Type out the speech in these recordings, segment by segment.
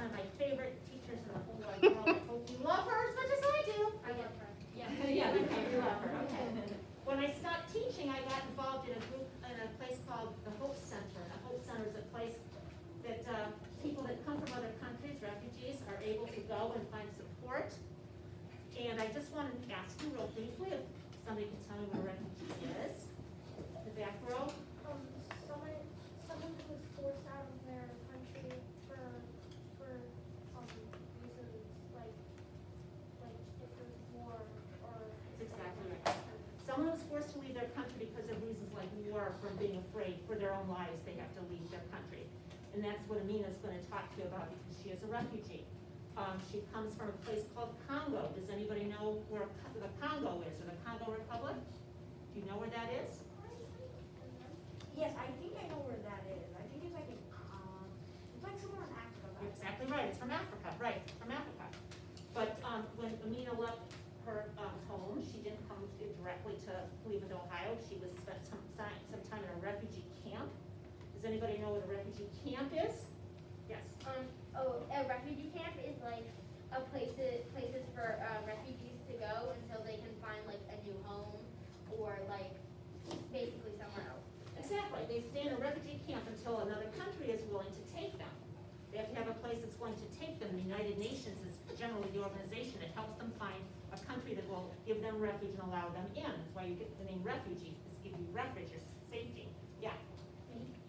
of my favorite teachers in the whole wide world. I hope you love her as much as I do. I love her. Yeah. Yeah, okay, you love her, okay. When I stopped teaching, I got involved in a group, in a place called the Hope Center. The Hope Center is a place that people that come from other countries, refugees, are able to go and find support. And I just wanted to ask you real briefly if somebody can tell me what a refugee is. The back row. Someone who was forced out of their country for reasons like if there's war or. That's exactly right. Someone was forced to leave their country because of reasons like war, from being afraid for their own lives, they have to leave their country. And that's what Amina is going to talk to you about, because she is a refugee. She comes from a place called Congo. Does anybody know where the Congo is, or the Congo Republic? Do you know where that is? Yes, I think I know where that is. I think it's like it's like somewhere in Africa. You're exactly right. It's from Africa, right? From Africa. But when Amina left her home, she didn't come directly to Cleveland, Ohio. She was spent some time in a refugee camp. Does anybody know what a refugee camp is? Yes. A refugee camp is like a places for refugees to go until they can find like a new home or like basically somewhere else. Exactly. They stay in a refugee camp until another country is willing to take them. They have to have a place that's going to take them. The United Nations is generally the organization that helps them find a country that will give them refuge and allow them in. That's why you get the name refugee, is to give you refuge or safety. Yeah.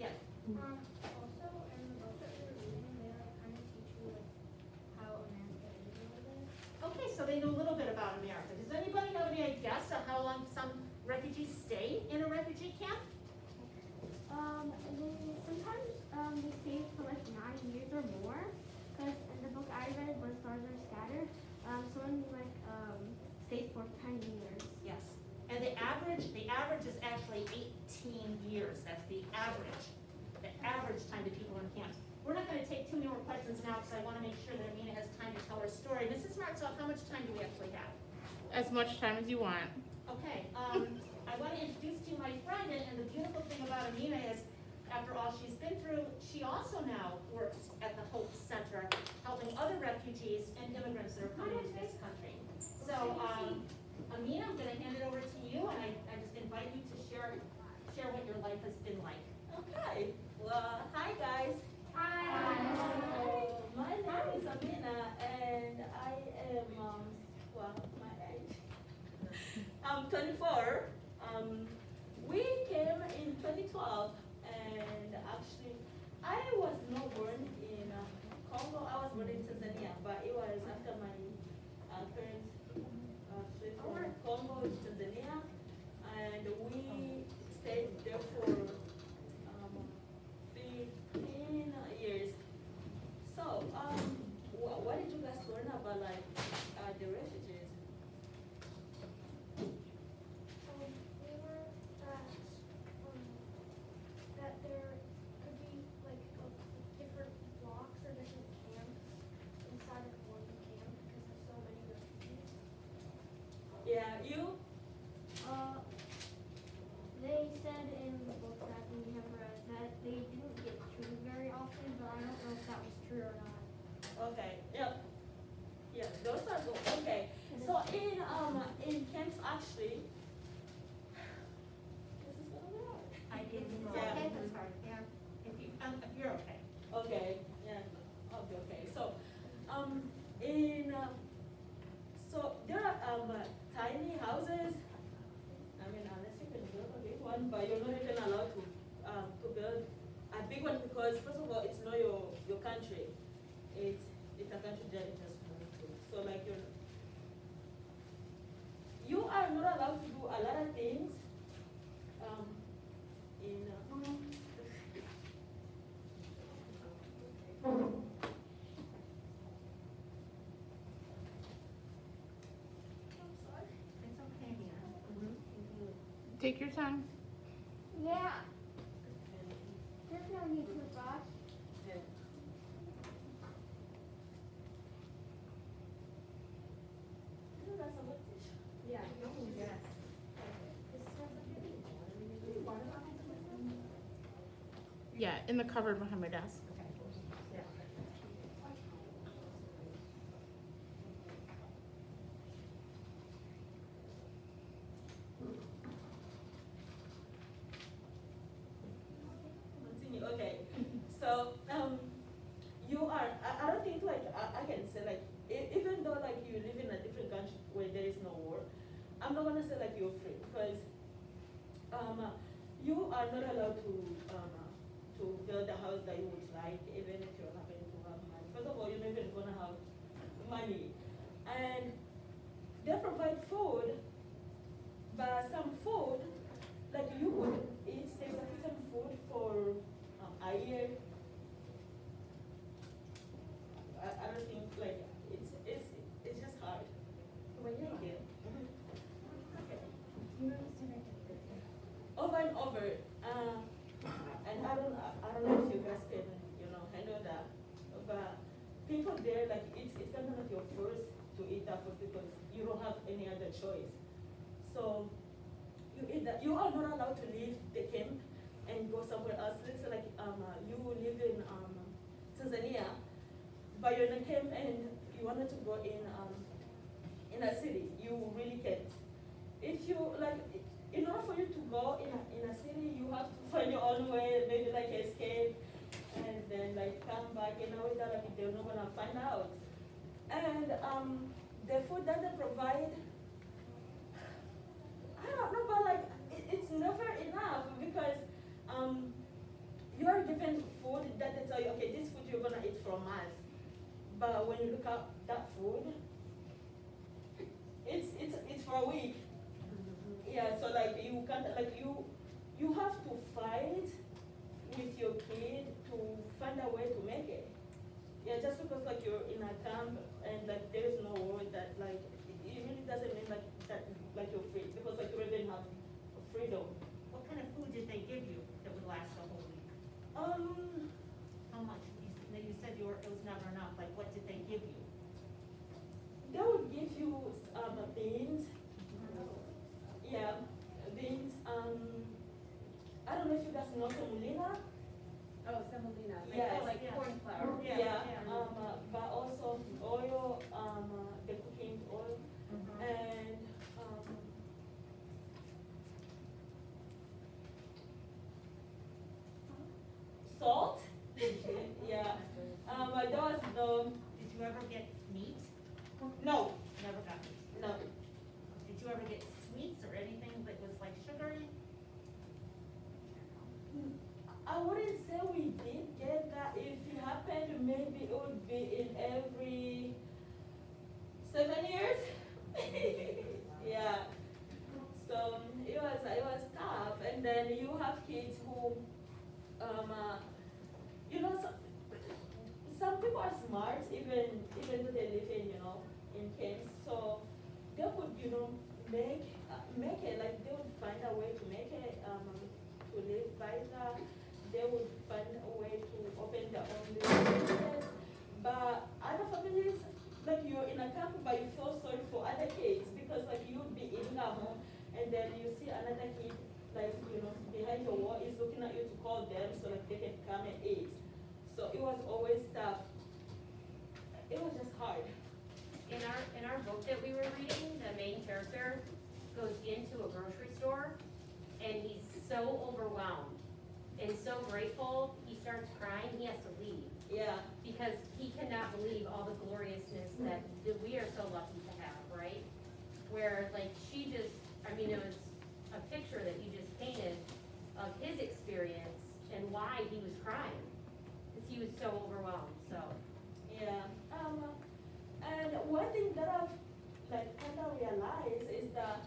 Yes. Also, in the book that we were reading, they kind of teach you like how America is a little bit. Okay, so they know a little bit about America. Does anybody have any guess of how long some refugees stay in a refugee camp? Sometimes they stay for like 9 years or more. Because in the book I read, When Stars Are Scattered, someone stays for 10 years. Yes. And the average is actually 18 years. That's the average time that people are in camps. We're not going to take too many more questions now, because I want to make sure that Amina has time to tell her story. Mrs. Martzoff, how much time do we actually have? As much time as you want. Okay, I want to introduce to you my friend, and the beautiful thing about Amina is, after all she's been through, she also now works at the Hope Center, helping other refugees and immigrants that are coming to this country. So, Amina, I'm going to hand it over to you, and I just invite you to share what your life has been like. Okay. Well, hi guys. Hi. My name is Amina, and I am my age. I'm 24. We came in 2012, and actually, I was not born in Congo. I was born in Tanzania, but it was after my parents fled from Congo to Tanzania, and we stayed there for 15 years. So, what did you guys learn about like the refugees? We learned that there could be like different blocks or different camps inside of one camp because there's so many refugees. Yeah, you? They said in the book that we have read that they didn't get treated very often, but I don't know if that was true or not. Okay. Yep. Yeah, those are good. Okay. So in camps actually, this is gonna be hard. I did. Yeah. It's hard. Yeah. If you're okay. Okay. Yeah. I'll be okay. So so there are tiny houses. I mean, unless you can build a big one, but you're not even allowed to build a big one because first of all, it's not your country. It's a country that you just moved to. So like you are not allowed to do a lot of things. It's okay, Amina. Take your time. Yeah. There's no need to rush. Yeah. Yes. Yeah, in the cupboard behind my desk. Okay. Yeah. not gonna say like you're free because you are not allowed to build the house that you would like, even if you happen to have money. First of all, you're not even gonna have money, and they provide food, but some food like you would eat exactly some food for a year. I don't think like it's just hard. When you get over and over, and I don't know if you guys can handle that, but people there like it's kind of like you're forced to eat that food because you don't have any other choice. So you eat that. You are not allowed to leave the camp and go somewhere else. Let's say like you live in Tanzania, but you're in a camp and you wanted to go in a city. You really can't. If you like, in order for you to go in a city, you have to find your own way, maybe like escape, and then like come back. And now that like they're not gonna find out. And the food that they provide, I don't know, but like it's never enough because you are given food that they tell you, okay, this food you're gonna eat for a month. But when you look up that food, it's for a week. Yeah, so like you can't like you have to fight with your kid to find a way to make it. Yeah, just because like you're in a camp and like there is no word that like it really doesn't mean like that like you're free because like you really have freedom. What kind of food did they give you that would last a whole week? How much? You said it was never enough. Like, what did they give you? They would give you beans. Yeah, beans. I don't know if you guys know semolina. Oh, semolina. Yes. Like Yeah. corn flour. Yeah. But also oil, the cooking oil, and salt. Yeah. There was Did you ever get meat? no. Never got meat. No. Did you ever get sweets or anything that was like sugary? I wouldn't say we did get that. If it happened, maybe it would be in every 7 years. Yeah. So it was tough. And then you have kids who, some people are smart, even though they live in camps. So they would make it like they would find a way to make it to live by that. They would find a way to open their own businesses. But other families, like you're in a camp, but you feel sorry for other kids because like you would be eating at home, and then you see another kid like behind your wall is looking at you to call them so like they can come and eat. So it was always tough. It was just hard. In our book that we were reading, the main character goes into a grocery store and he's so overwhelmed and so grateful, he starts crying, he has to leave. Yeah. Because he cannot believe all the gloriousness that we are so lucky to have, right? Where like she just, I mean, it was a picture that you just painted of his experience and why he was crying. Because he was so overwhelmed, so. Yeah. And one thing that I've like kind of realized is that,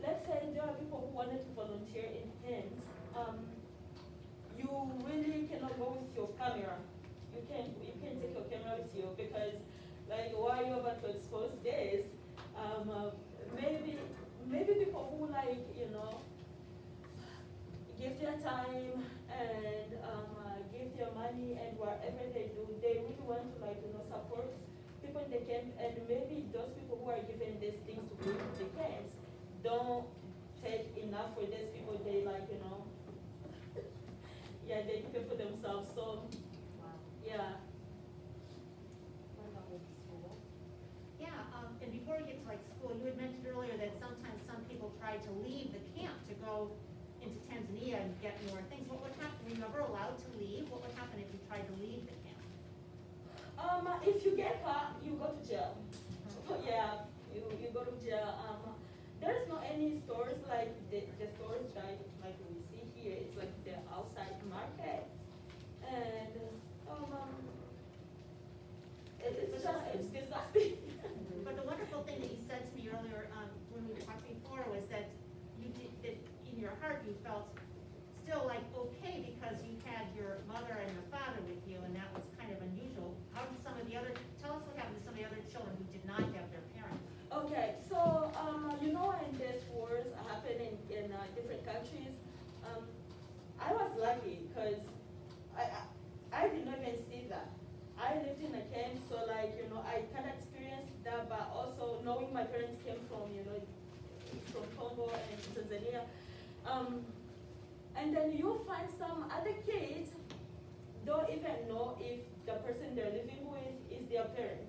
let's say there are people who wanted to volunteer in camps. You really cannot go with your camera. You can't take your camera with you because like why you're about to expose this, maybe people who like, give their time and give their money and whatever they do, they really want to like, support people in the camp, and maybe those people who are given these things to give to the camps don't take enough for these people. They like, yeah, they keep it for themselves. So, yeah. What about maybe school? Yeah, and before we get to like school, you had mentioned earlier that sometimes some people try to leave the camp to go into Tanzania and get more things. What would happen? Were you never allowed to leave? What would happen if you tried to leave the camp? If you get caught, you go to jail. Yeah, you go to jail. there's not any stores like the stores that like we see here. It's like the outside market, and it's disgusting. But the wonderful thing that you said to me earlier, when we talked before, was that that in your heart you felt still like okay because you had your mother and your father with you, and that was kind of unusual. How did some of the other, tell us what happened to some of the other children who did not have their parents? Okay, so when these wars happen in different countries, I was lucky because I did not even see that. I lived in a camp, so I kind of experienced that, but also knowing my parents came from from Congo and Tanzania, and then you find some other kids don't even know if the person they're living with is their parent,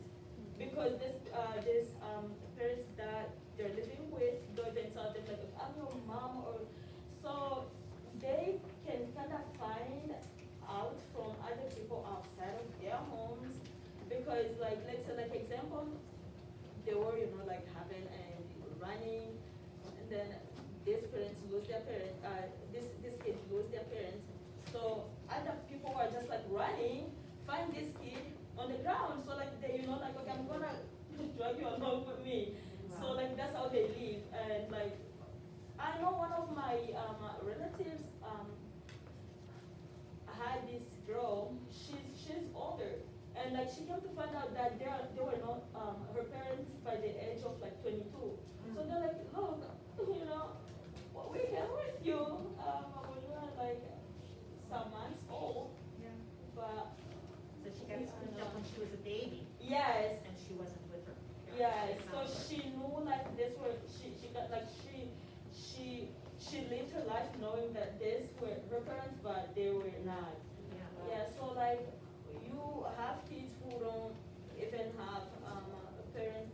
because this parents that they're living with don't even tell them like I'm your mom, or so they can kind of find out from other people outside of their homes, because let's say example, they were having and running, and then these parents lose their parents, this kid lose their parents, so other people are just running, find this kid on the ground, so they okay, I'm gonna drag you along with me. So that's how they live, and I know one of my relatives had this girl. She's older, and she came to find out that they were not her parents by the age of 22. So they're like, look, we came with you when you were some months old, Yeah. but So she got scooped up when she was a baby, yes. and she wasn't with her. Yeah, so she knew this were she got she lived her life knowing that these were her parents, but they were not. Yeah, so you have kids who don't even have parents.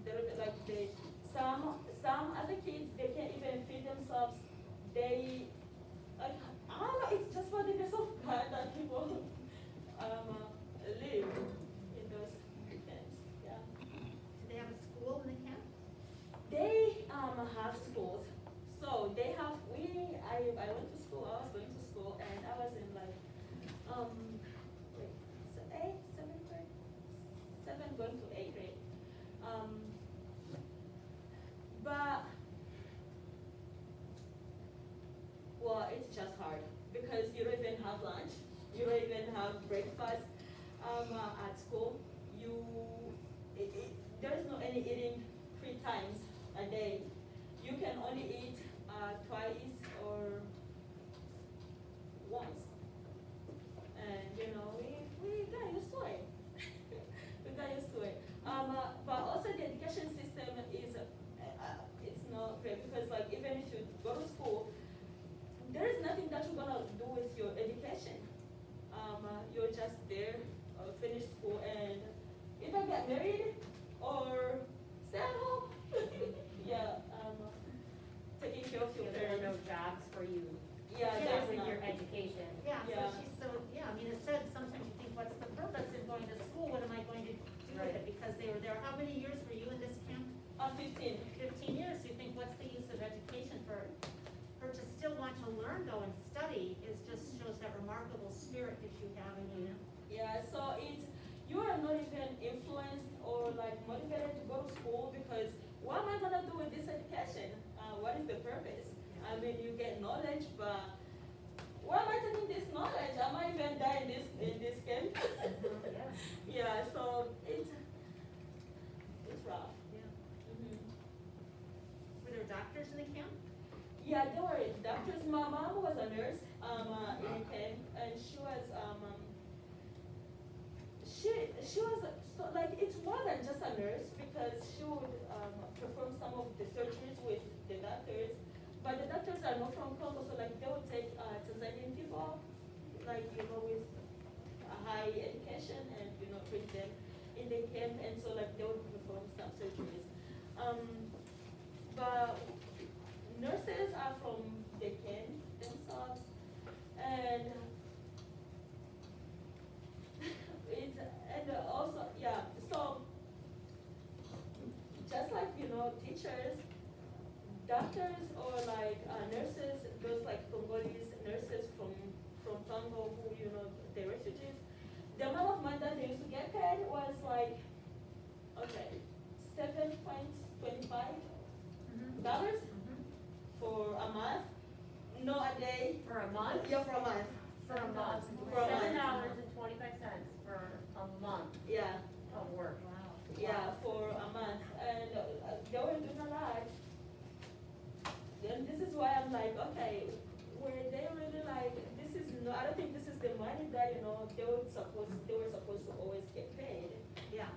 They some other kids they can't even feed themselves. They I don't know. It's just for the grace of God that people live in those camps. Yeah. Do they have a school in the camp? They have schools. So they have I went to school, I was going to school, and I was in seventh grade? Seventh going to eighth grade. But well, it's just hard because you don't even have lunch, you don't even have breakfast at school. There is no any eating 3 times a day. You can only eat twice or once, and we got used to it. We got used to it. But also the education system is it's not great because even if you go to school, there is nothing that you're gonna do with your education. You're just there, finish school, and either get married or stay at home. Yeah, taking care of your There are no parents. jobs for you. Yeah, there's with not. your education. Yeah, Yeah. I mean, it said, sometimes you think, what's the purpose of going to school? What am I going to do with it? Because they were there, how many years were you in this camp? 15. 15 years. You think, what's the use of education for her to still want to learn though and study just shows that remarkable spirit that you have in you. Yeah, so you are not even influenced or motivated to go to school because what am I gonna do with this education? What is the purpose? I mean, you get knowledge, but where am I taking this knowledge? Am I even die in this camp? Yeah, so it's rough. Yeah. Mhm. Were there doctors in the camp? Yeah, there were doctors. My mom was a nurse in camp, and she was she was so it's more than just a nurse because she would perform some of the surgeries with the doctors, but the doctors are not from Congo, so they would take Tanzanian people with a high education and bring them in the camp, and so they would perform some surgeries. But nurses are from the camp themselves, and also so just teachers, doctors people who, you know, the refugees, the amount of money that they used to get paid was like, okay, $7.25 for a month. No, a day. For a month? Yeah, for a month. For a month. For a month. $7.25 for a month Yeah, of work. yeah, for a month. And they were doing a lot. Then this is why I'm like, okay, were they really like, this is no, I don't think this is the money that, you know, they were supposed to always get paid. Yeah.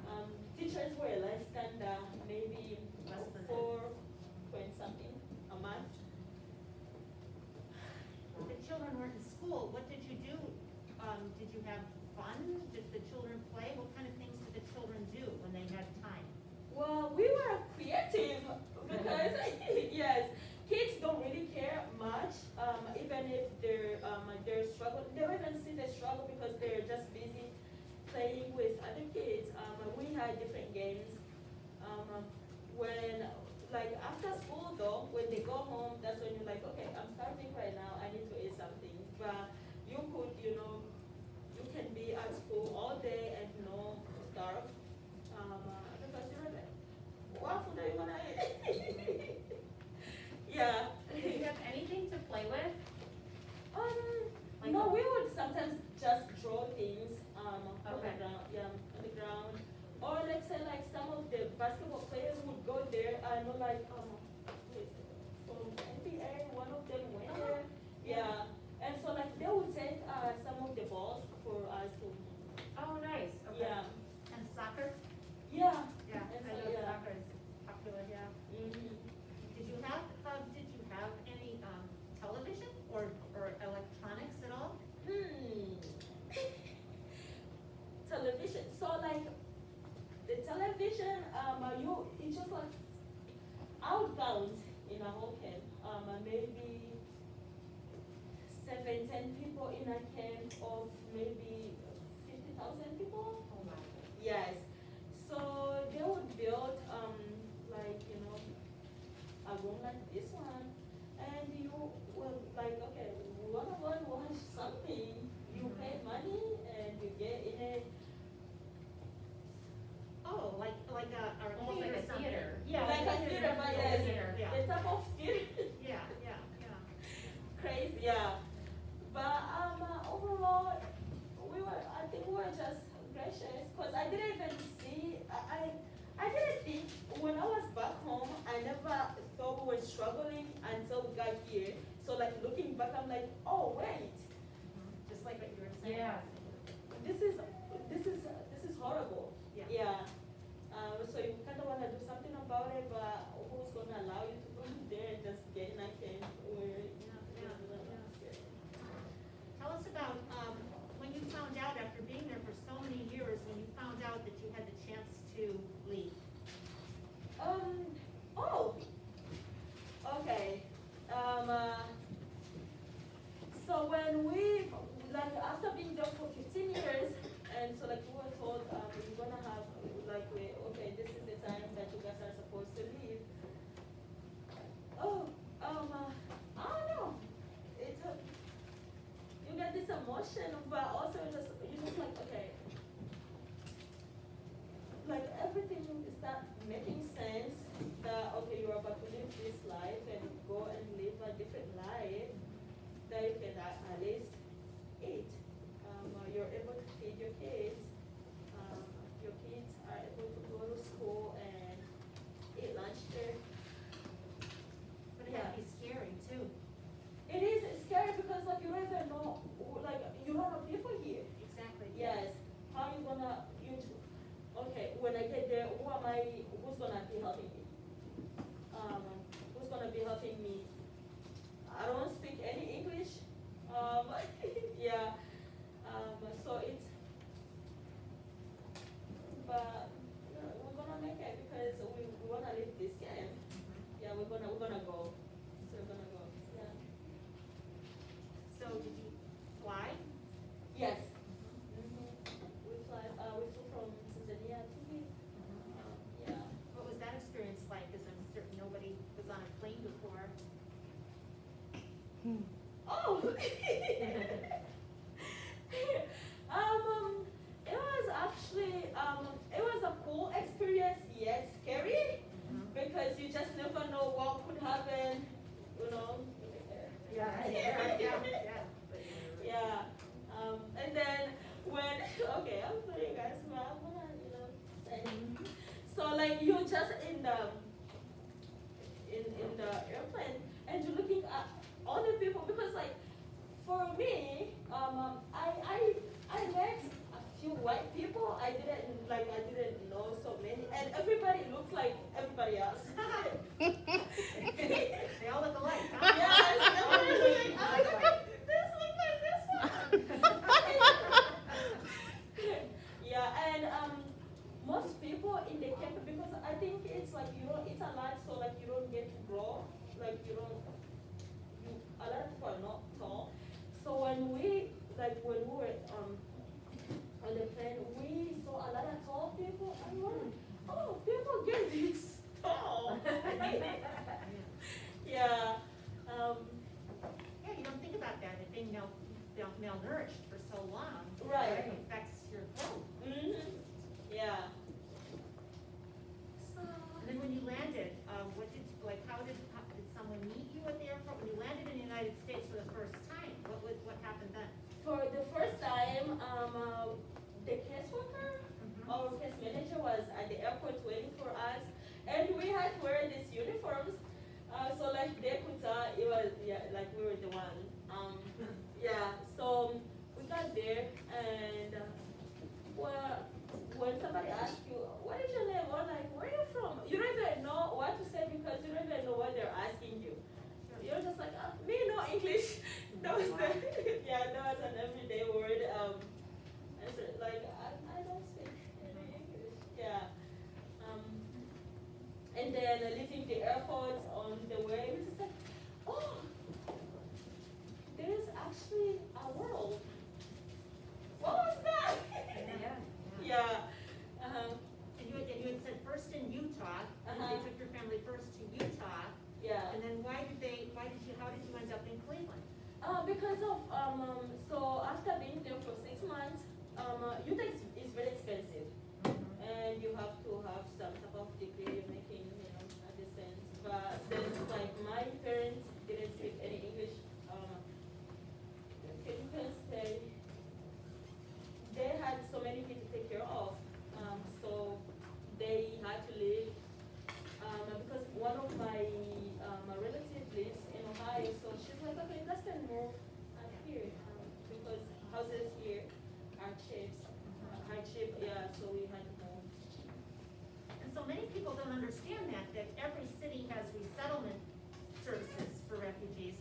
Teachers were less than maybe Less than that. 4 point something a month. The children weren't in school, what did you do? Did you have fun? Did the children play? What kind of things did the children do when they had time? Well, we were creative because yes, kids don't really care much, even if they're struggling. They don't even see the struggle because they're just busy playing with other kids. We had different games. When like after school though, when they go home, that's when you're like, okay, I'm starving right now. I need to eat something. But you could, you know, you can be at school all day and you know starve. Because you're like, what food are you gonna eat? Yeah. Did you have anything to play with? No, we would sometimes just draw things on Okay. the ground, yeah, on the ground. Or let's say like some of the basketball players would go there. I know like who is it? From NBA, one of them went there. Yeah, and so like they would take some of the balls for us to. Oh, nice, okay. Yeah. And soccer? Yeah. Yeah, And I so, know yeah. soccer is popular, yeah. Mhm. Did you have any television or electronics at all? Television. So like the television, it's just like I would count in a whole camp, maybe 7-10 people in a camp of maybe 50,000 people. Oh my. Yes. So they would build like you know a room like this one, and you will like okay, we wanna go and watch something. You pay money and you get in it. Oh, like a Almost like a something. theater. Yeah. Like a theater, but yes, Yeah, the type of theater. yeah, yeah, yeah. Crazy, yeah. But overall, I think we were just gracious, cause I didn't even see, I didn't think, when I was back home, I never thought we were struggling until we got here. So like looking back, I'm like, oh wait, Just like what you were saying. Yeah. this is horrible. Yeah. Yeah. So you kind of want to do something about it, but who's gonna allow you to go there and just get in a camp where Tell us about, when you found out after being there for so many years, when you found out that you had the chance to leave. Oh, okay. So when we, like, after being there for 15 years, and so like we were told, we're gonna have, like, okay, this is the time that you guys are supposed to leave. Oh, I don't know. It's you get this emotion, but also you're just like, okay, like everything is not making sense that, okay, you're about to live this life and go and live a different life that you can at least eat. You're able to feed your kids. Your kids are able to go to school and eat lunch there. But it had to be scary too. It is scary because like you don't even know, like you don't know people here. Exactly. Yes. How you gonna okay, when I get there, who's gonna be helping me? Who's gonna be helping me? I don't speak any English. Yeah. So it's but we're gonna make it because we wanna live this game. Yeah, we're gonna go. So we're gonna go. Yeah. So did you fly? Yes. We flew from Tanzania to here. Yeah. What was that experience like? Because I'm certain nobody was on a plane before. Oh. Yeah. And then when okay, I'm sorry guys, but I'm gonna say. So like you just in the airplane and you're looking at other people because like for me, I met a few white people. I didn't know so many, and everybody looks like everybody else. They all look alike, huh? Yes, everybody. I'm like, this look like this one. Yeah, and most people in the camp because I think it's like you don't eat a lot, so like you don't get to grow, like you don't. A lot of people are not tall. So when we were on the plane, we saw a lot of tall people. And we were like, oh, people get this tall. Yeah. Yeah, you don't think about that, if being malnourished for so long. Right. It affects your growth. Yeah. So. And then when you landed, how did someone meet you at the airport? When you landed in the United States for the first time, what happened then? For the first time, the caseworker or case manager was at the airport waiting for us, and we had to wear these uniforms. So like they could it was like we were the one. Yeah. So we got there and well, when somebody asks you what is your name or like where are you from, you don't even know what to say because you don't even know what they're asking you. You're just like me no English. That was that was an everyday word. I said like I don't speak any English. Yeah. And then leaving the airport on the way, we just like, oh, there's actually a world. What was that? Yeah. And you had said first in Utah, and they took your family first to Utah, Yeah. and then how did you end up in Cleveland? Because of so after being there for 6 months, Utah is very expensive, and you have to have some type of degree making a decent. But since like my parents didn't speak any English, you can say they had so many kids to take care of, so they had to leave because one of my relatives lives in Ohio, so she's like, okay, let's can move here because houses here are cheap, yeah, so we had to move. And so many people don't understand that every city has resettlement services for refugees,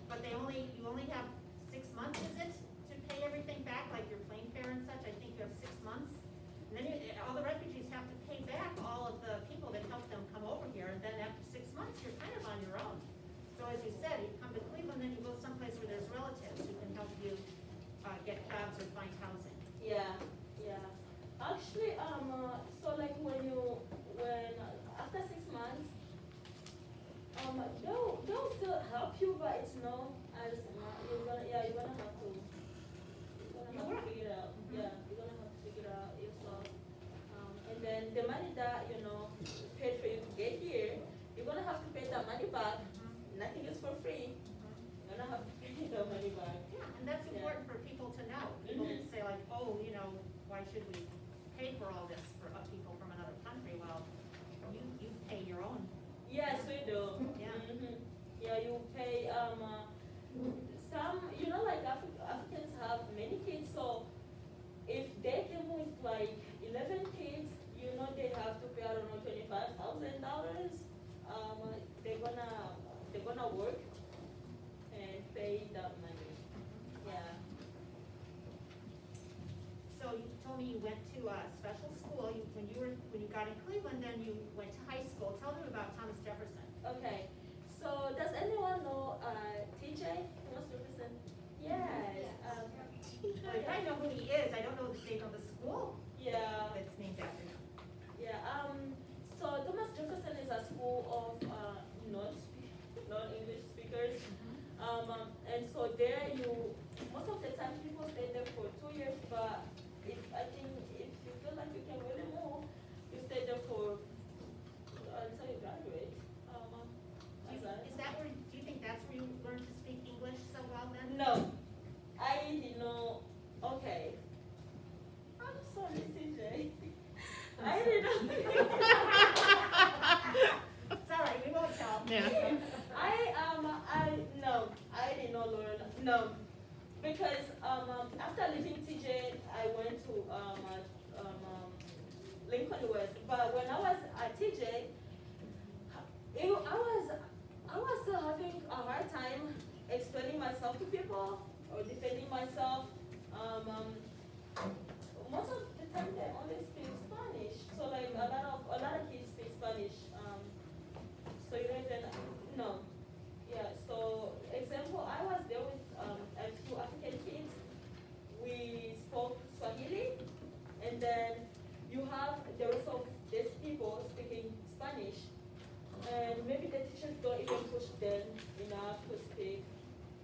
but you only have 6 months, is it, to pay everything back, like your plane fare and such? I think you have 6 months. And then all the refugees have to pay back all of the people that helped them come over here, and then after 6 months, you're kind of on your own. So as you said, you come to Cleveland, then you go someplace where there's relatives who can help you get jobs or find housing. Yeah. Actually, so like when after 6 months, they'll still help you, but it's no as you're gonna have to figure it out. Yeah, you're gonna have to figure it out yourself. And then the money that paid for you to get here, you're gonna have to pay that money back. Nothing is for free. You're gonna have to pay the money back. Yeah, and that's important for people to know. People can say like, oh, why should we pay for all this for people from another country? Well, you pay your own. Yes, we do. Yeah. Yeah, you pay some. Like Africans have many kids, so if they came with like 11 kids, they have to pay, I don't know, $25,000. They're gonna work and pay that money. Yeah. So you told me you went to a special school. When you got in Cleveland, then you went to high school. Tell me about Thomas Jefferson. Okay. So does anyone know TJ? Thomas Jefferson? Yes. Well, I know who he is. I don't know the name of the school Yeah. that's named after him. Yeah. So Thomas Jefferson is a school of non-English speakers. And so there most of the time people stay there for 2 years, but I think if you feel like you can really move, you stay there for until you graduate. Do you think that's where you learned to speak English? no, I did not. Okay. I'm sorry, CJ. I did not. It's all right, we won't tell. Yeah. I did not learn. No, because after leaving TJ, I went to Lincoln West. But when I was at TJ, I was still having a hard time explaining myself to people or defending myself. Most of the time they only speak Spanish, so like a lot of kids speak Spanish. So you don't even know. Yeah. So example, I was there with a few African kids. We spoke Swahili, and then you have the rest of these people speaking Spanish. And maybe the teachers don't even push them enough to speak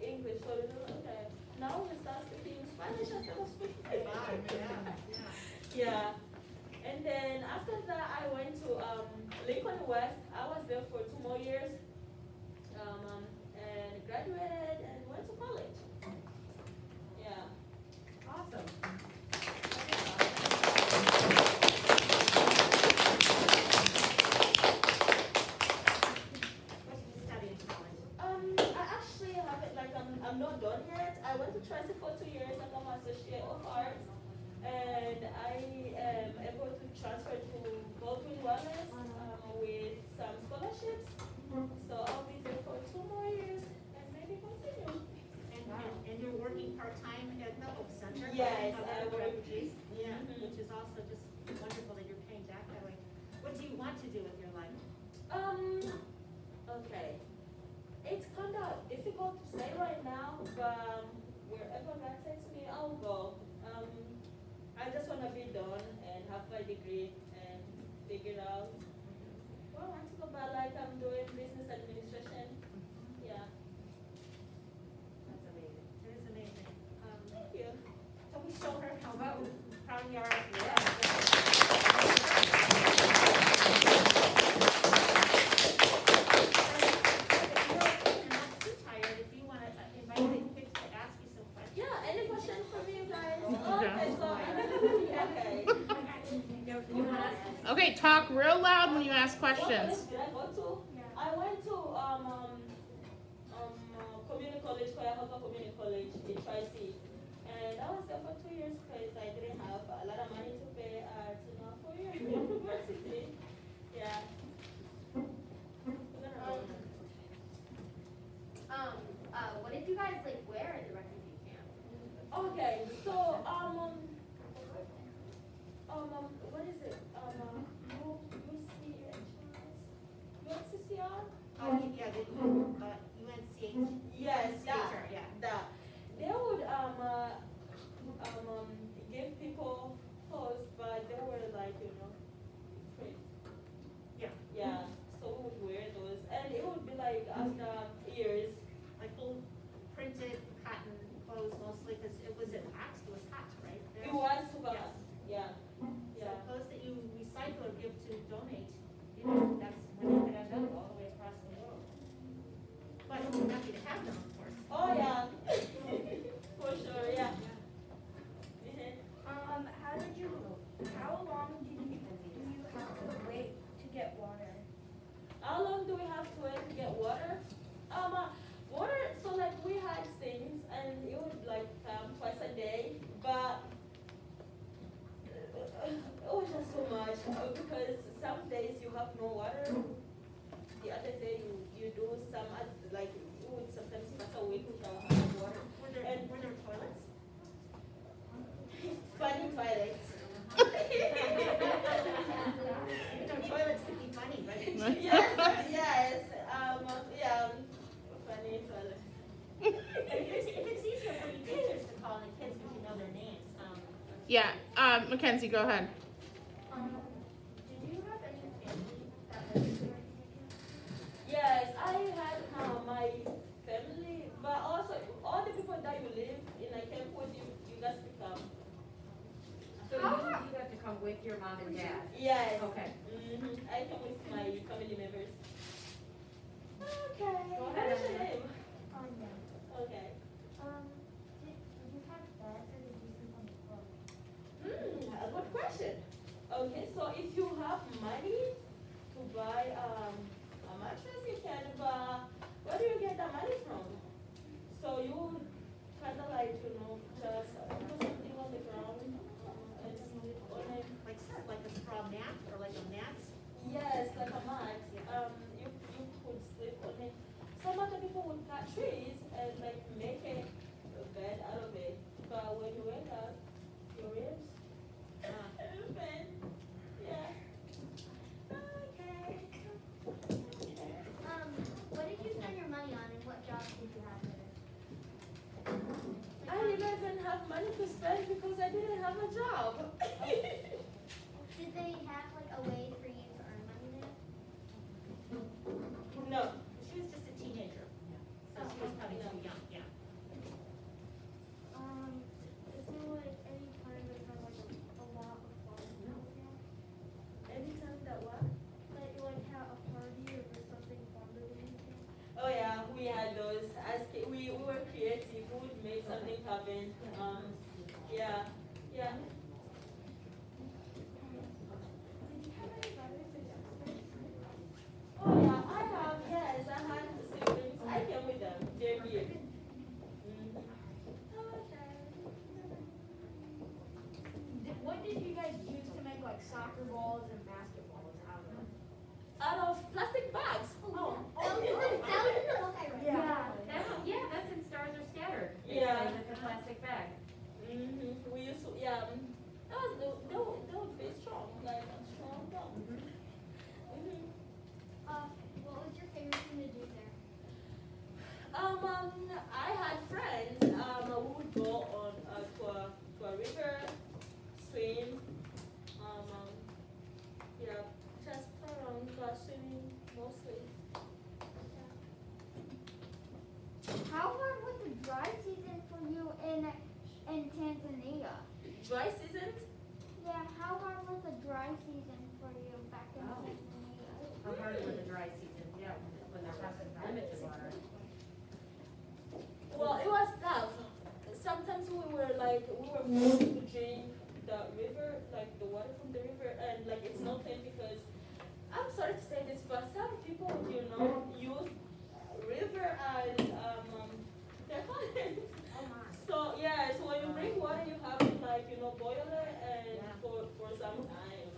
English. So you know, okay, now we start speaking Spanish instead of speaking English. Yeah. And then after that, I went to Lincoln West. I was there for 2 more years, and graduated and went to college. Yeah. Awesome. What did you study in college? I actually haven't, like, I'm not done yet. I went to Tracy for 2 years. I got my Associate of Arts, and I am able to transfer to Baldwin Wellness with some scholarships. So I'll be there for 2 more years and maybe continue. And you're working part-time at the Hope Center? Yes, for I work. refugees? Yeah, Mhm. which is also just wonderful that you're paying back that way. What do you want to do with your life? Okay. It's kind of difficult to say right now, but wherever God takes me, I'll go. I just want to be done and have my degree and figure out. Well, I want to go back like I'm doing business administration. Yeah. That's amazing. It is amazing. Thank you. So we show her how proud we are of you. If you want to invite the kids to ask you some questions. Yeah, any questions for me, guys? Yeah. Okay, so, okay. You want us Okay, talk real loud when you ask What college questions. did I go to? I went to community college, Cuyahoga Community College in Tri-C. And I was there for 2 years because I didn't have a lot of money to pay at 4-year university. Yeah. What did you guys like wear at the refugee camp? Okay, so what is it? UCCR? yeah, the UNCH. Yes, that. Yeah. That. They would give people clothes, but they were like, print. Yeah. Yeah. So we would wear those, and it would be like after years. Like little printed cotton clothes mostly, because it was hot, right? It was super. Yes. Yeah. So Yeah. clothes that you recycle or give to donate, that's when you could end up all the way across the world. But we're happy to have them, of course. Oh yeah. For sure. Yeah. How long do you have to wait to get water? How long do we have to wait to get water? Water. So like we had things, and it would like come twice a day, but it was just so much because some days you have no water. The other day you do some like you would sometimes pass a week without having water. Were there toilets? Funny toilets. Toilets can be funny, right? Yes. Yes. Yeah. Funny toilet. If it's easier for you teachers to call the kids because you know their names, Yeah, Mackenzie, go ahead. Did you have any family that lived in the refugee camp? Yes, I had my family, but also all the people that you live in a camp with, you guys become. So you have to come with your mom and dad? Yes. Okay. I come with my family members. Okay. Go What ahead, is your Amina. name? Yeah. Okay. even have money to spend because I didn't have a job. Did they have like a way for you to earn money there? No. She was just a teenager, so she was probably too young, yeah. Is there like any time that had like a lot of fun? Anytime that what? Like you like had a party or there's something fun to do? Oh yeah, we had those. We were creative. We would make something happen. Yeah, yeah. Did you have any brothers or sisters? Oh yeah, I have. Yes, I had siblings. I came with them. They're here. What did you guys use to make like soccer balls and basketballs out of? Out of plastic bags. That was in the book I read. That's in Stars Are Scattered. Yeah. With the plastic bag. We used to, yeah. They would be strong, like a strong dog. What was your favorite thing to do there? I had friends. We would go on to a river, swim. Yeah, just play around, swimming mostly. How hard was the dry season for you in Tanzania? Dry seasons? Yeah, how hard was the dry season for you back in Oh. Tanzania? How hard was the dry season? Yeah, when there wasn't limited water. Well, it was tough. Sometimes we were forced to drink the river, like the water from the river, and like it's not clean because I'm sorry to say this, but some people, use river as their toilet. So yeah, so when you bring water, you have to boil it and for some time.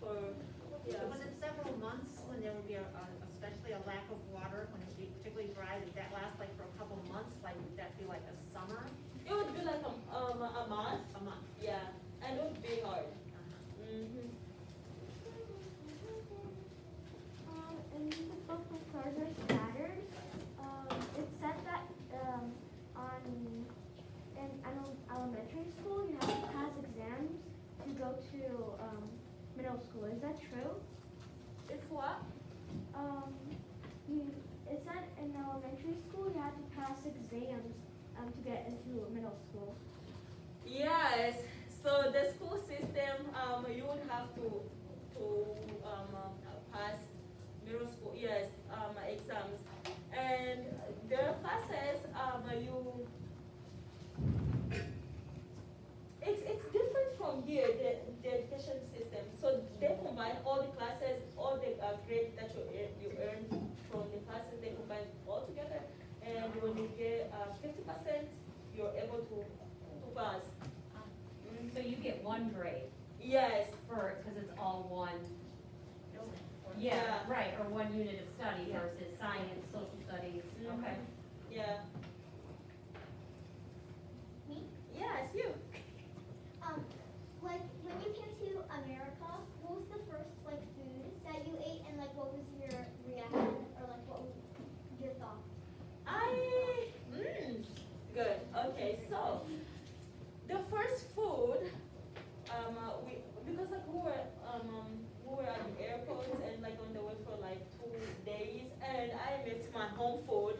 Was it several months when there would be especially a lack of water, when it would be particularly dry, did that last like for a couple months, like would that be like a summer? It would be like a month. A month. Yeah, and it would be hard. In the book when stars are scattered, it said that in elementary school you have to pass exams to go to middle school. Is that true? If what? It said in elementary school you had to pass exams to get into middle school. Yes. So the school system, you would have to pass middle school, yes, exams, and their classes, it's different from here, the education system. So they combine all the classes, all the grades that you earn from the classes, they combine all together, and when you get 50%, you're able to pass. So you get one grade Yes. because it's all one. Yeah. Right, or one unit of study versus science, social studies. Mhm. Okay. Yeah. Me? Yes, you. Like when you came to America, what was the first like food that you ate, and like what was your reaction, or like what was your thoughts? Good. Okay, so the first food, because like we were at the airport and like on the way for like 2 days, and I made my home food.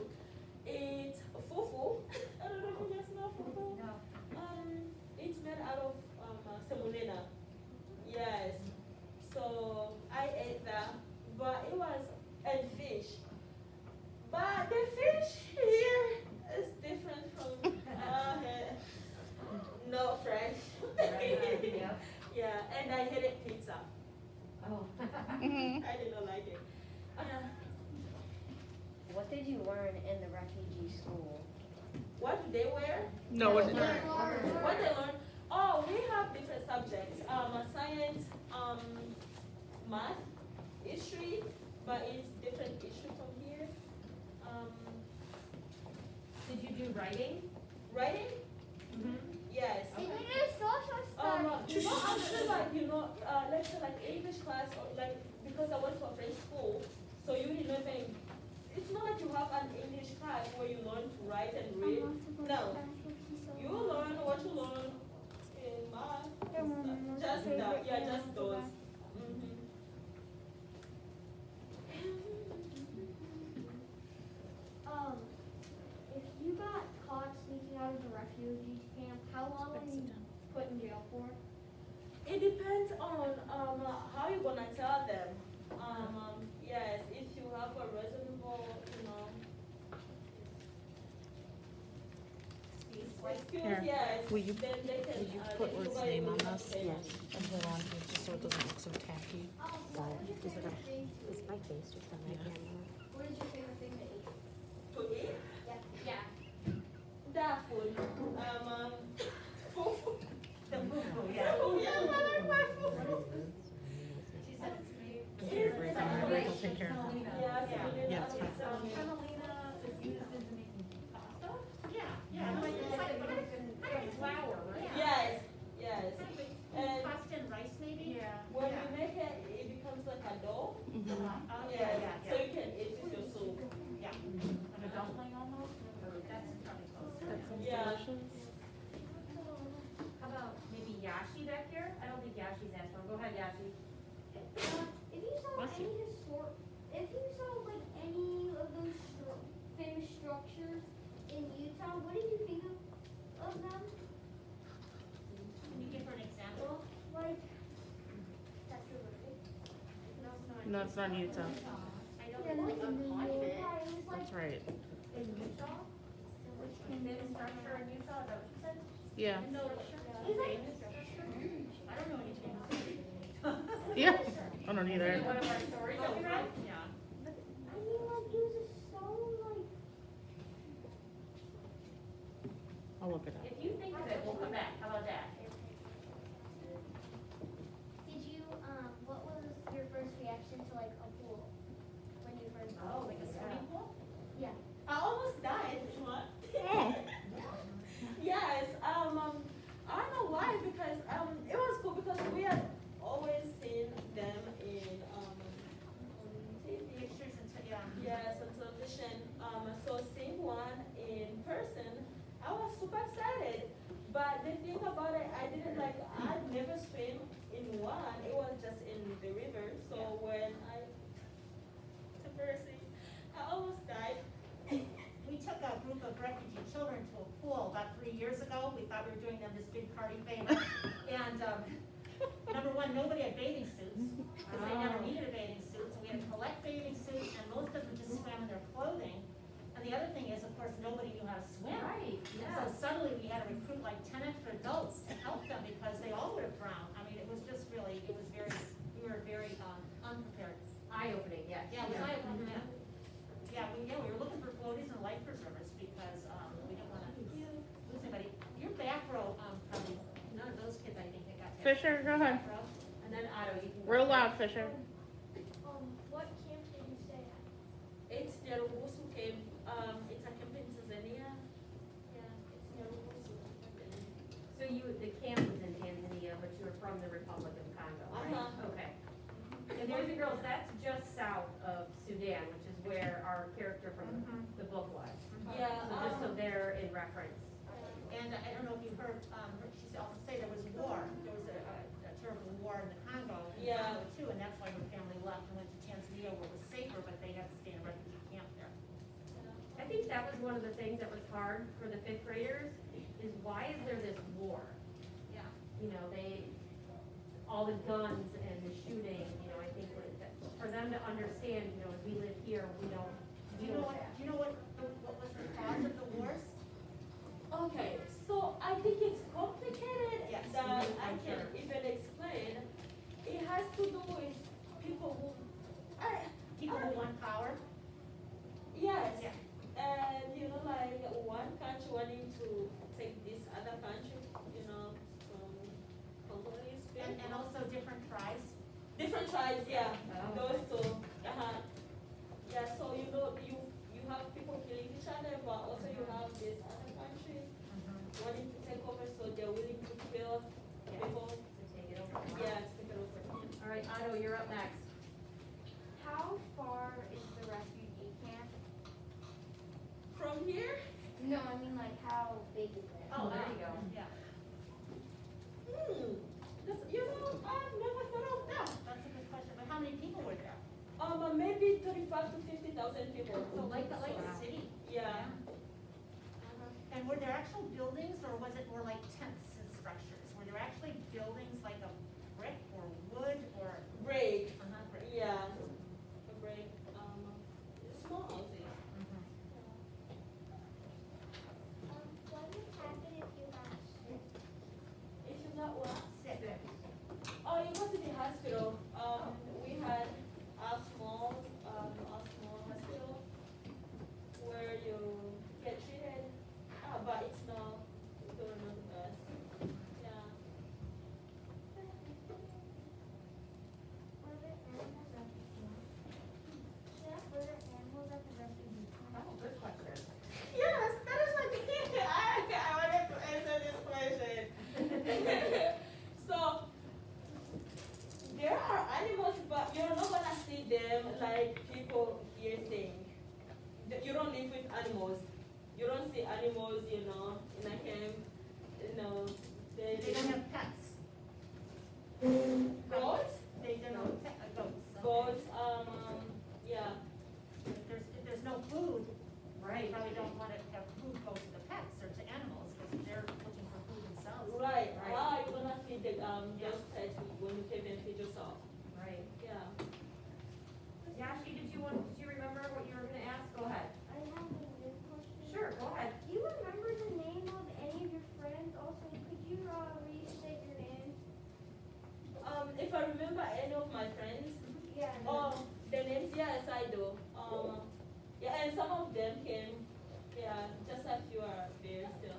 It's fufu. I don't know if you guys know fufu. No. It's made out of semolina. Yes. So I ate that, but it was and fish. But the fish here is different from not fresh. Yeah. Yeah, and I hated pizza. Oh. I did not like it. What did you learn in the refugee school? What do they wear? No, what did What they learn? Oh, we have different subjects. Science, math, history, but it's different history from here. Did you do writing? Writing? Yes. Did you do social studies? Let's say like English class or like because I went to a French school, so you didn't know anything. It's not like you have an English class where you learn to write and read. No. You learn refugee camp, how long were you put in jail for? It depends on how you're gonna tell them. Yes, if you have a reasonable, excuse, Here. yes, Will you- then they can. Will you they put can Ruth's provide name you on with this? a payment. And hold on to it just so it doesn't look so tacky. What was your Is it favorite a- thing to Is eat? my face just on my Yeah. camera? What is your favorite thing to eat? To eat, Yeah. that food, fufu. The fufu, yeah. Oh, yeah, I like my fufu. She said it's made. Take a break and then we'll take care of it. Yes, Yeah. we did Yeah, that it's with fine. salmon. Semolina is used in making pasta? Yeah, yeah, like, it's like, Like flour, right? Yes, yes. And pasta and rice maybe? Yeah. when you make it, it becomes like a dough. Oh, yeah, Yes, yeah, so yeah, you can eat with your soup. yeah. Like a dumpling almost? Or that's probably close. That sounds Yeah. delicious. How about maybe Yashi back here? I don't think Yashi's asked one. Go ahead, Yashi. If you saw Bless you. if you saw like any of those famous structures in Utah, what did you think of them? Can you give her an example? Like, that's your birthday? No, it's not Utah. I don't Yeah, know, like like a in New York, monument. yeah, it was like, That's right. In Utah? Famous structure in Utah, is that what you said? Yeah. No, Famous structure? I don't know anything. Yeah. I don't Is either. it one of our stories that we read? Yeah. I mean, like, it was just so, like, I'll look it up. If you think of it, we'll come back. How about that? did you, what was your first reaction to, like, a pool? When you first Oh, like a swimming pool? Yeah. I almost died. What? Oh. Yes. I don't know why because it was cool because we had always seen them in on TV. Pictures and, yeah. Yes, on television. So seeing one in person, I was super excited. But the thing about it, I'd never swim in one. It was just in the river. So when I took mercy, I almost died. We took a group of refugee children to a pool about 3 years ago. We thought we were doing them this big party favor. And, number one, nobody had bathing suits, because they never needed a bathing suit, so we had to collect bathing suits, and most of them just swam in their clothing. And the other thing is, of course, nobody knew how to swim. Right, And so suddenly we had to recruit like 10 extra adults to help them, because they all would have drowned. I mean, it was just really, we were very, unprepared. Eye-opening, yes. Yeah, we were looking for floaties and life preservers because, we didn't wanna lose anybody. Your back row, probably, none of those kids, I think, that got. Fisher, go ahead. And then Otto, you can. go Real ahead. loud, Fisher. What camp did you stay at? It's Nyarugusu camp. It's a camp in Tanzania. Yeah, it's Nyarugusu. So the camp was in Tanzania, but you were from the Republic of Congo, right? Uh-huh. Okay. And boys and girls, that's just south of Sudan, which is where our character from the book was. Yeah. So just so they're in reference. And I don't know if you heard, she also say there was war. There was a terrible war in the Congo. Yeah. Too, and that's why her family left and went to Tanzania where it was safer, but they had to stay in a refugee camp there. I think that was one of the things that was hard for the fifth graders, is why is there this war? Yeah. You know, all the guns and the shooting, you know, I think for them to understand, you know, as we live here, we don't. Do you know what was the cause of the wars? Okay, so I think it's complicated Yes, that I I'm can sure. even explain. It has to do with people who, People who want power? yes, Yeah. and like one country wanting to take this other country, from Congolese And people. also different tribes? Different tribes, yeah, Oh. those two, Yeah, so you have people killing each other, but also you have this other country wanting to take over, so they're willing to kill people. To take it over. Yeah, to take it over. All right, Otto, you're up next. How far is the refugee camp? From here, No, I mean like how big is it? Oh, there you go. Yeah, I've never thought of that. that's a good question, but how many people were there? Maybe 35 to 50,000 people. So like the city? Yeah. And And were there actual buildings, or was it more like tents and structures? Were there actually buildings like a brick or wood or? Break. Brick. Yeah. A break. Small houses. What would happen if you got sick? If you got what? Sick. Oh, you go to the hospital. We had a small hospital where you get treated, but it's not doing not the best. Yeah. Were there animals at the camp? Yeah, were there animals at the refugee camp? Oh, good question. Yes, that is like I wanted to answer this question. So there are animals, but you're not gonna see them like people here think. You don't live with animals. You don't see animals, in a camp. They don't have pets. Goats. They don't have goats. Okay. Goats. Yeah. If there's no food, they probably don't want to have food go to the pets or to animals, because they're looking for food themselves. Right. Right. How are you gonna feed those pets when you can't even feed yourself? Right. Yeah. Yashi, did you remember what you were gonna ask? Go ahead. I have a new question. Sure, go ahead. Do you remember the name of any of your friends? Also, could you restate your name? If I remember any of my friends, Yeah. the names, yes, I do. Yeah, and some of them came. Yeah, just a few are there still.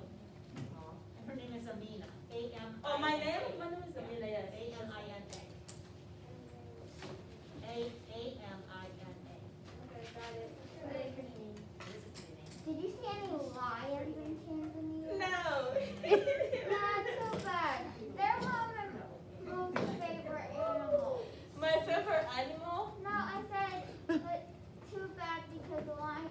And her name is Amina. A-M-I-N-A. Oh, my name is Amina, yes. A-M-I-N-A. A-M-I-N-A. Okay, got it. It is a pretty name. Did you see any lions in Tanzania? No. Not too bad. They're my most favorite animal. My favorite animal? No, I said, but too bad because the lion,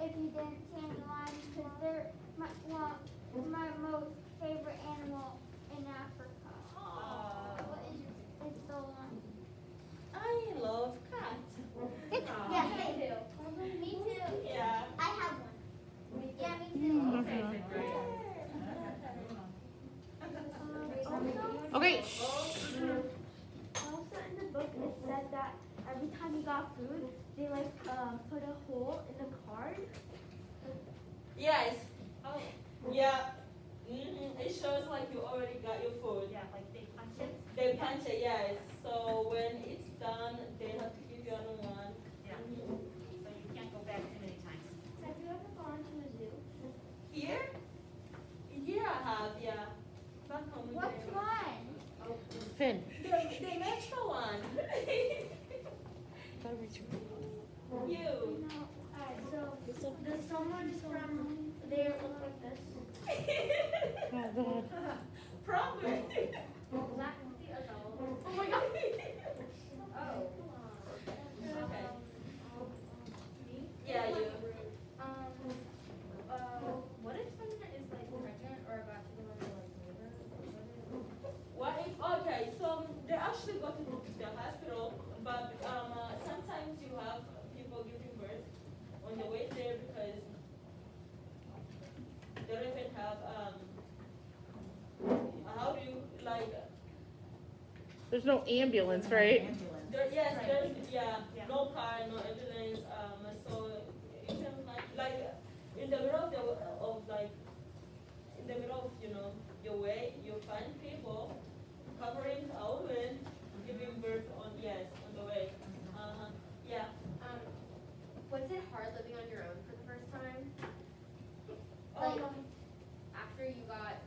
if you didn't see any lions, because they're my most favorite animal in Africa. What is it's the lion? I love cats. Yeah, me too. Me too. Yeah. I have one. Yeah, me too. Okay, good, great. Okay, Also in the book it said that every time you got food, they put a hole in the card. Yes. Oh, Yeah. It shows like you already got your food. yeah, like they punch it. They punch it, yes. So when it's done, they have to give you another one. Yeah. So you can't go back too many times. Have you ever gone to a zoo? Here? Yeah, I have, yeah. Back home in Which there. one? Finn. The natural one. You. No, so there's someone from there look like this. Oh, God. Probably. Was that the adult? Oh my god. Oh. Okay. Yeah, you. What if someone is like pregnant or about to go into like labor? What if, okay, so they actually go to the hospital, but sometimes you have people giving birth on the way there because they don't even have, how do you, like, There's no ambulance, right? Ambulance. yes, Right. there's, yeah, Yeah. no car, no ambulance, so you can find, like, in the middle in the middle of, your way, you find people covering a woman giving birth on the way. Yeah. Was it hard living on your own for the first time? Like, after you got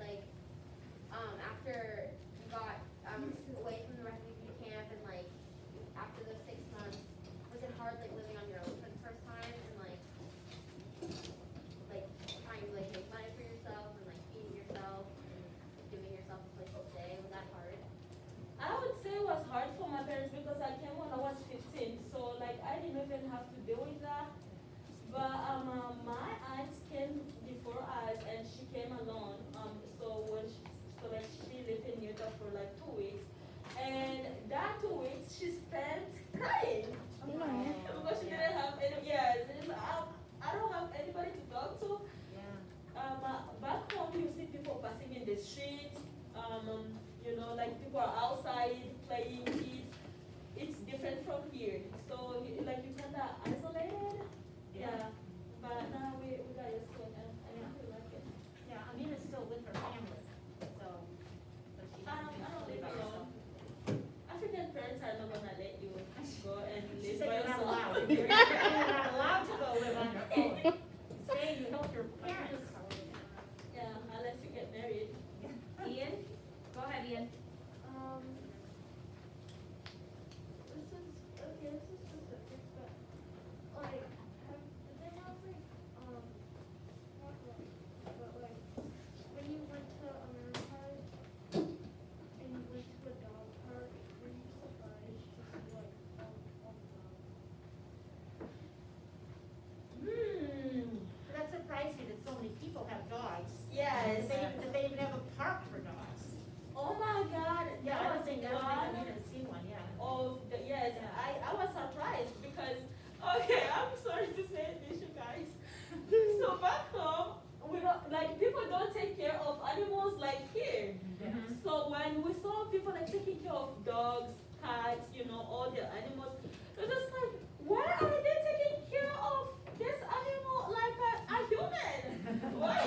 away from the refugee camp and like after those 6 months, was it hard like living on your own for the first time and like trying to like make money for yourself and like feeding yourself and giving yourself a place to stay? Was that hard? I would say it was hard for my parents because I came when I was 15, so like I didn't even have to deal with that. But my aunt came before us and she came alone. So she lived in like people are outside playing, it's different from here. So like you kinda isolated. Yeah. But now we got used to it and I really like it. Yeah, Amina's still with her family, so she I hasn't don't been live by alone. herself. African parents are not gonna let you go and She live said by you're not yourself. allowed, you're not allowed to go live on your own. Stay, you help your parents. Yeah, unless you get married. Ian, go ahead, Ian. This is specific, but like, did they have like, not like, but like, when you went to America and you went to a dog park, were you surprised to see like all the dogs? That surprised me that so many people have dogs. Yes. That they even have a park for dogs. Oh my God. Yeah, I that don't was think one I've seen one, yeah. of the, yes, I was surprised because, okay, I'm sorry to say this, you guys. So back home, we don't, like, people don't take care of animals like here. So when we saw people like taking care of dogs, cats, all the animals, it was just like, why are they taking care of this animal like a human? Why?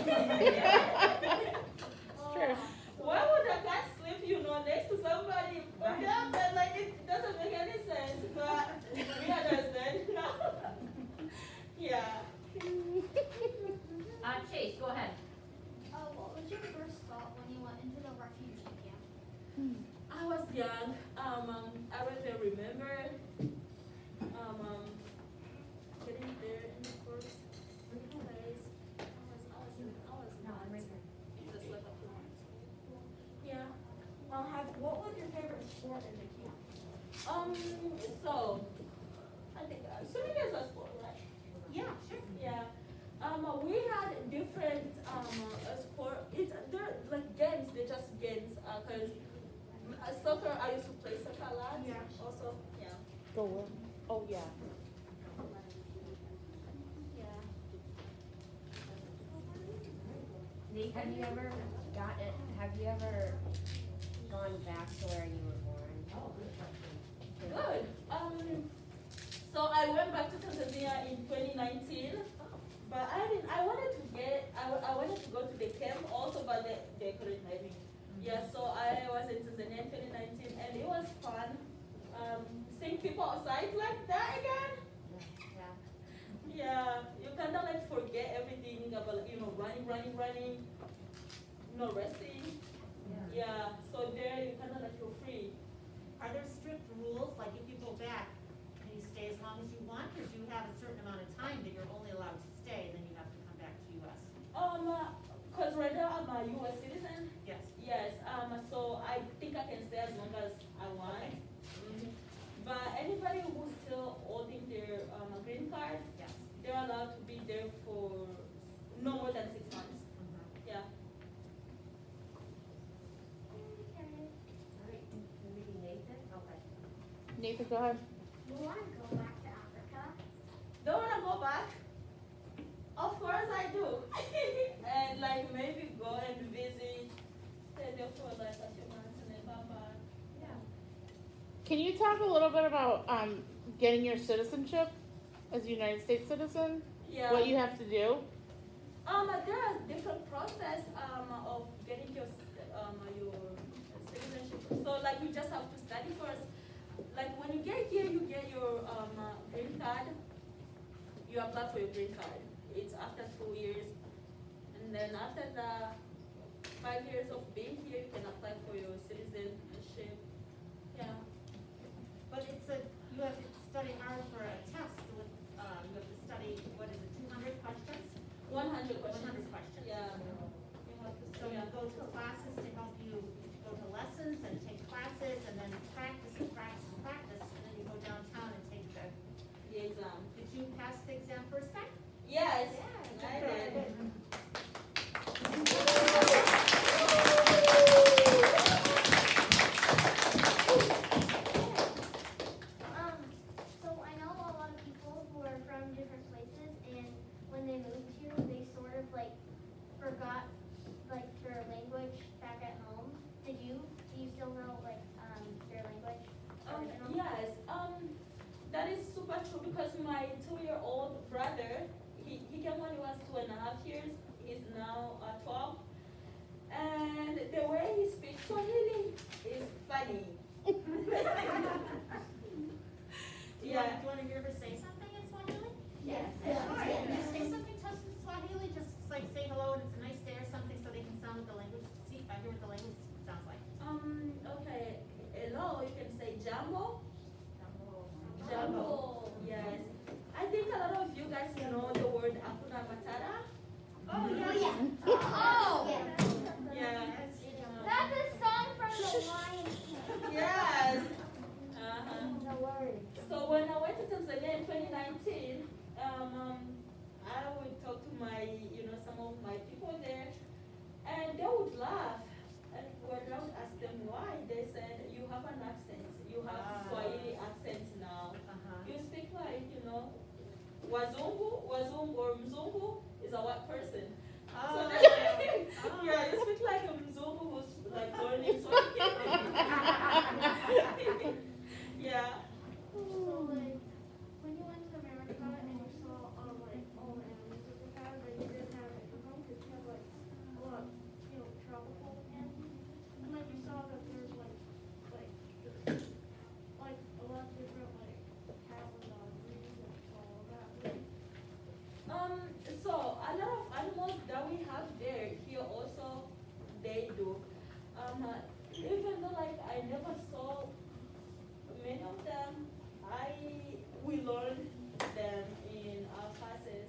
Sure. Why would a cat sleep, next to somebody? But yeah, but like it doesn't make any sense. But we understand now. Yeah. Chase, go ahead. What was your first thought when you went into the refugee camp? I was young. I really remember getting there in the first place. I was nuts. Just like a few months. Yeah. What was your favorite sport in the camp? So I think swimming is a sport, right? Yeah, sure. Yeah. We had different sport. They're like games. They're just games. Cause soccer. I used to play soccer a lot. Yeah. Also. Yeah. Go where? Oh, yeah. Yeah. Nate, have you ever gone back to where you were born? Good. So I went back to Tanzania in 2019, but I wanted to go to the camp also, but they couldn't let me. Yeah, so I was in Tanzania in 2019, and it was fun. Seeing people outside like that again. Yeah, you kind of like forget everything about running, no resting. Yeah, so there you kind of like feel free. Are there strict rules, like if you go back, can you stay as long as you want, or do you have a certain amount of time that you're only allowed to stay, then you have to come back to US? Cause right now I'm a U.S. citizen. Yes. Yes. So I think I can stay as long as I want. But anybody who's still holding their green card, Yes. they're allowed to be there for no more than 6 months. Yeah. All right, maybe Nathan? Okay. Nathan, go ahead. You want to go back to Africa? Don't wanna go back? Of course I do. And like maybe go and visit, stay there for like a few months and then come back. Yeah. Can you talk a little bit about getting your citizenship as a United States citizen? Yeah. What you have to do? There are different process of getting your citizenship. So like you just have to study first. Like when you get here, you get your green card. You apply for your green card. It's after 2 years, and then after the 5 years of being here, you can apply for your citizenship. Yeah. But you have to study hard for a test with, you have to study, what is it, 200 questions? 100 questions. 100 questions. Yeah. You have to So you go to classes to help you, go to lessons and take classes, and then practice, and then you go downtown and take the exam. Did you pass the exam first time? Yes. Yeah, I did. So I know a lot of people who are from different places, and when they moved here, they sort of like forgot like their language back at home. Do you still know because my 2-year-old brother, he came when he was 2.5 years. He's now 12. And the way he speaks Swahili is funny. Do you Yeah. want to hear her say something in Swahili? Yes. All right, can you say something to us in Swahili? Just like say hello and it's a nice day or something so they can sound what the language, see, I hear what the language sounds like. Okay. Hello, you can say jambo. Jambo. Yes. I think a lot of you guys know the word Hakuna Matata. Oh, Oh, yes. yeah. Oh. Yeah. That's a song from the Lion King. Yes. Uh-huh. The word. So when I went to Tanzania in 2019, I would talk to some of my people there, and they would laugh. And when I would ask them why, they said, you have an accent. You have Swahili accent now. You speak like, Wazungu or Mzungu is a white person. So yeah, you speak like a Mzungu who's like learning Swahili. Yeah. So like, when you went to America and you saw like all the animals that they have, that you didn't have at your home, because you have like a lot, tropical animals, and like you saw that there's like a lot of different like cattle breeds and all of that. So a lot of animals that we have there here also they do. Even though like I never saw many of them, we learned them in our classes.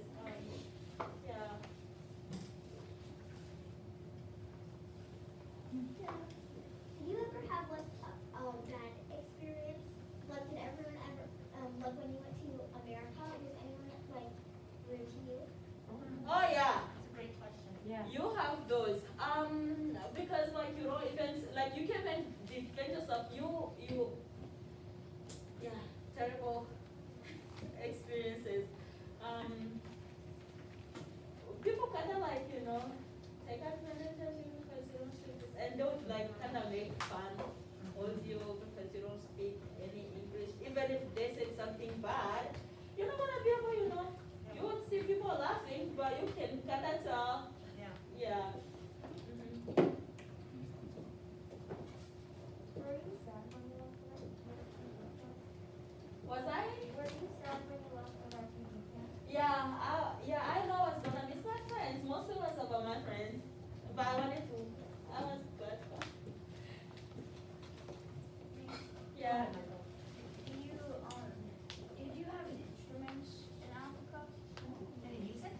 Yeah. Did you ever have like a bad experience? Like did everyone ever like when you went to America, was anyone like rude to you? Oh yeah. That's a great question. Yeah. You have those. Because like you don't even like you can't even defend yourself. Yeah, terrible experiences. People kind of like take advantage of you because you don't speak this, and they would like kind of make fun of you because you don't speak any English. Even if they said something bad, you're not gonna be able, you would see people laughing, but you can kind of tell. Yeah. Yeah. Were you sad when you left America? Was I? Were you sad when you left America? Yeah, I know I was gonna miss my friends. Mostly was about my friends. But I wanted to. I was glad. Yeah. Did you have instruments in Africa? Any music?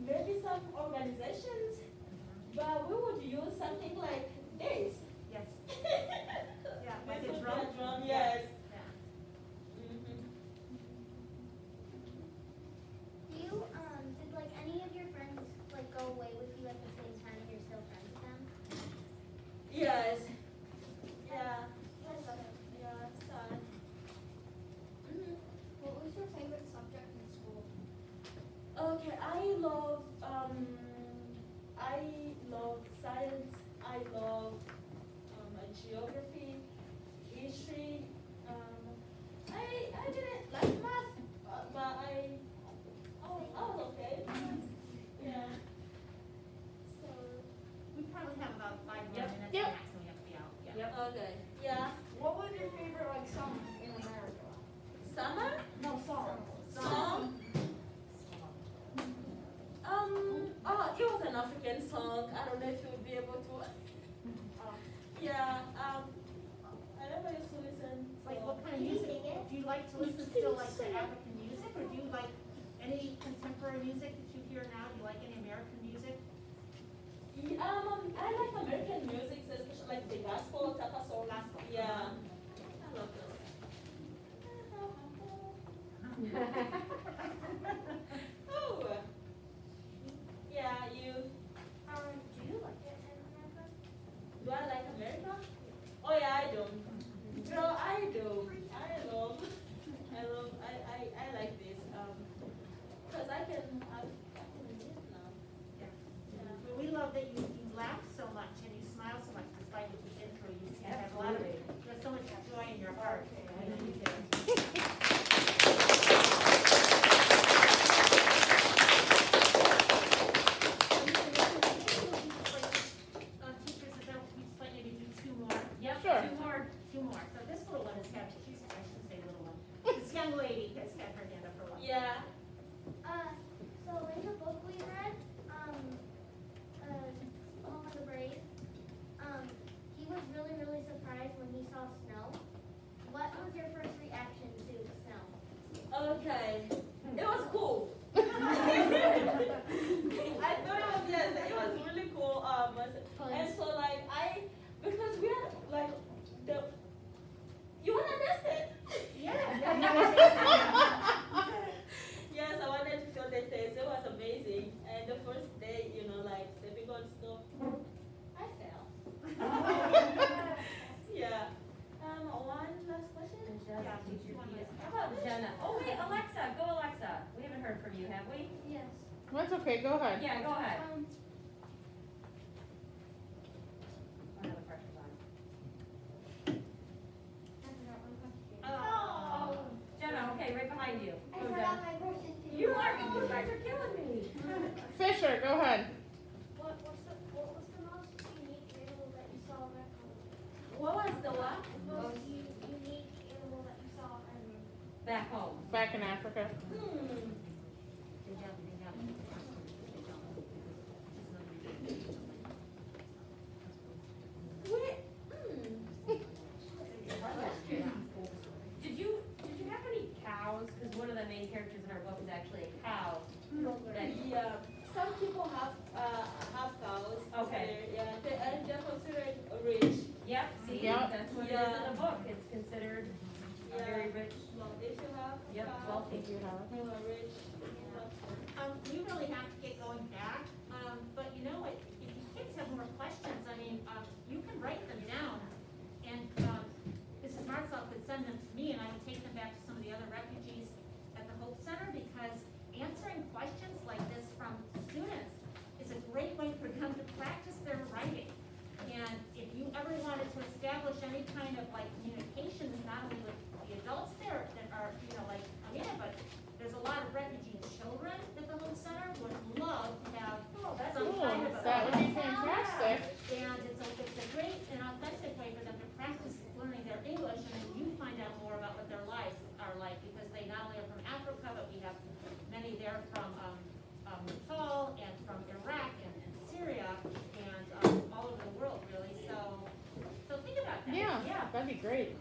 Maybe some organizations, but we would use something like this. Yes. Yeah, like this a would be drum? a drum, yes. Yeah. Do you did like any of your friends like go away with you at the same time and you're still friends with them? Yes. Yeah. Yes. Yeah, sad. What was your favorite subject in school? Okay, I love science. I love geography, history. I didn't like math, but I was okay. Yeah. So. We probably have about 5 more Yep. minutes Yep. max and we have to be out. Yeah. Okay. Yeah. What was your favorite like song in America? Summer. No, song. Song. It was an African song. I don't know if you would be able to. Yeah. I never used to listen. Like what kind of Can you music? sing it? Do you like to listen still like to African music or do you like any contemporary music that you hear now? Do you like any American music? I like American music, especially like the gospel, tapa soul. Yeah. I love those. Oh. Yeah, you. Do you like it in America? Do I like America? Oh yeah, I do. Girl, I do. I like this. Cause I can live now. But we love that you laugh so much and you smile so much despite what you've been through. You seem to have a lot of, there's so much joy in your heart. first day, you know, like stepping on snow, I fell. Yeah. One last question? Yeah, teacher Peter. How about Jenna? Oh wait, Alexa, go Alexa. We haven't heard from you, have we? Yes. That's okay, go ahead. Yeah, go ahead. Um, Oh, now the pressure's on. I forgot my question. Oh, Jenna, okay, right behind you. I Go, forgot Jenna. my question too. You guys are killing me. Fisher, go ahead. What was the most unique animal that you saw back home? What was the what? Most unique animal that you saw and Back home. Back in Africa. Did you have any cows? Because one of the main characters in our book is actually a cow. That, Yeah, some people have cows. Okay. Yeah, and they're considered rich. yep, see, Yep. that's what it is in the book. It's considered a very rich. Well, if you have Yep, cows, wealthy. you are rich. We really have to get going back, but you know what, if you kids have more questions, I mean, you can write them down. And, Mrs. Martzell could send them to me and I would take them back to some of the other refugees at the Hope Center because answering questions like this from students is a great way for them to practice their writing. And if you ever wanted to establish any kind of like communication, not only with the adults there that are, you know, like Amina, but there's a lot of refugee children at the Hope Center who would love to have some kind of a. That would be fantastic. And it's a great and authentic way for them to practice learning their English, and then you find out more about what their lives are like, because they not only are from Africa, but we have many there from Nepal and from Iraq and Syria and all over the world, really. So think about that. Yeah, that'd be great.